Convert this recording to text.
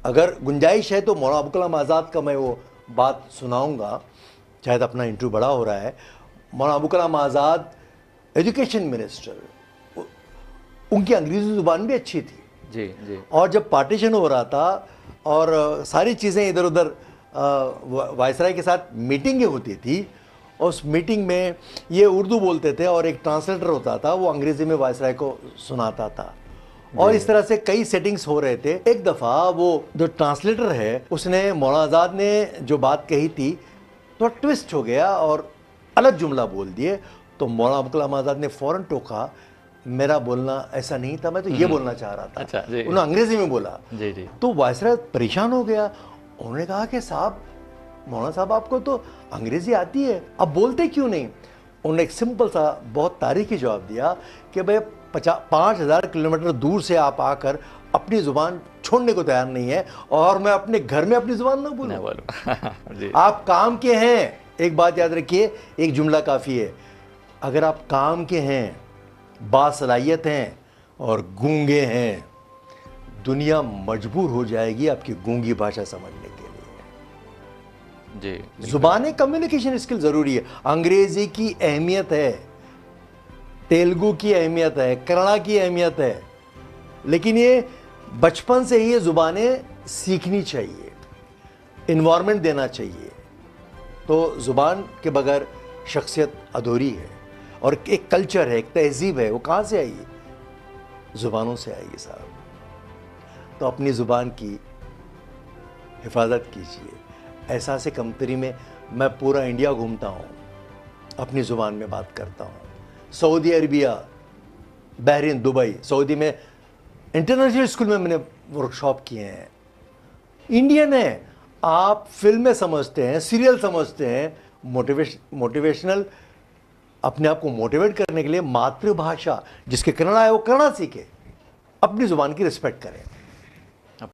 اگر گنجائش ہے تو مولانا ابوالکلام آزاد کا میں وہ بات سناؤں گا، شاید اپنا انٹرویو بڑا ہو رہا ہے. مولانا ابوالکلام آزاد ایجوکیشن منسٹر، ان کی انگریزی زبان بھی اچھی تھی. جی جی. اور جب پارٹیشن ہو رہا تھا اور ساری چیزیں ادھر ادھر وائسرائے کے ساتھ میٹنگیں ہوتی تھی، اس میٹنگ میں یہ اردو بولتے تھے اور ایک ٹرانسلیٹر ہوتا تھا، وہ انگریزی میں وائسرائے کو سناتا تھا. اور اس طرح سے کئی سیٹنگز ہو رہے تھے. ایک دفعہ وہ جو ٹرانسلیٹر ہے اس نے مولانا آزاد نے جو بات کہی تھی تو ٹوسٹ ہو گیا اور الگ جملہ بول دیے. تو مولانا ابوالکلام آزاد نے فوراً ٹوکا، میرا بولنا ایسا نہیں تھا، میں تو یہ بولنا چاہ رہا تھا. اچھا جی. انہوں نے انگریزی میں بولا. جی جی. تو وائسرائے پریشان ہو گیا. انہوں نے کہا کہ صاحب، مولانا صاحب آپ کو تو انگریزی آتی ہے، اب بولتے کیوں نہیں؟ انہوں نے ایک سمپل سا بہت تاریخی جواب دیا کہ بھئی 5,000 کلومیٹر دور سے آپ آ کر اپنی زبان چھوڑنے کو تیار نہیں ہے، اور میں اپنے گھر میں اپنی زبان نہ بولوں. آپ کام کے ہیں، ایک بات یاد رکھیے، ایک جملہ کافی ہے. اگر آپ کام کے ہیں، باصلاحیت ہیں اور گونگے ہیں، دنیا مجبور ہو جائے گی آپ کی گونگی بھاشا سمجھنے کے لیے. جی. زبانیں کمیونیکیشن اسکل ضروری ہے. انگریزی کی اہمیت ہے، تیلگو کی اہمیت ہے، کنڑا کی اہمیت ہے، لیکن یہ بچپن سے ہی یہ زبانیں سیکھنی چاہیے، انوائرمنٹ دینا چاہیے. تو زبان کے بغیر شخصیت ادھوری ہے. اور ایک کلچر ہے، ایک تہذیب ہے، وہ کہاں سے آئی ہے؟ زبانوں سے آئی ہے صاحب. تو اپنی زبان کی حفاظت کیجیے. احساس کمتری میں میں پورا انڈیا گھومتا ہوں، اپنی زبان میں بات کرتا ہوں. سعودی عربیہ، بحرین، دبئی، سعودی میں انٹرنیشنل اسکول میں نے ورکشاپ کیے ہیں. انڈین ہیں، آپ فلمیں سمجھتے ہیں، سیریل سمجھتے ہیں، موٹیویشنل، اپنے آپ کو موٹیویٹ کرنے کے لیے ماتر بھاشا جس کے کنڑا ہے وہ کنڑا سیکھے، اپنی زبان کی رسپیکٹ کریں.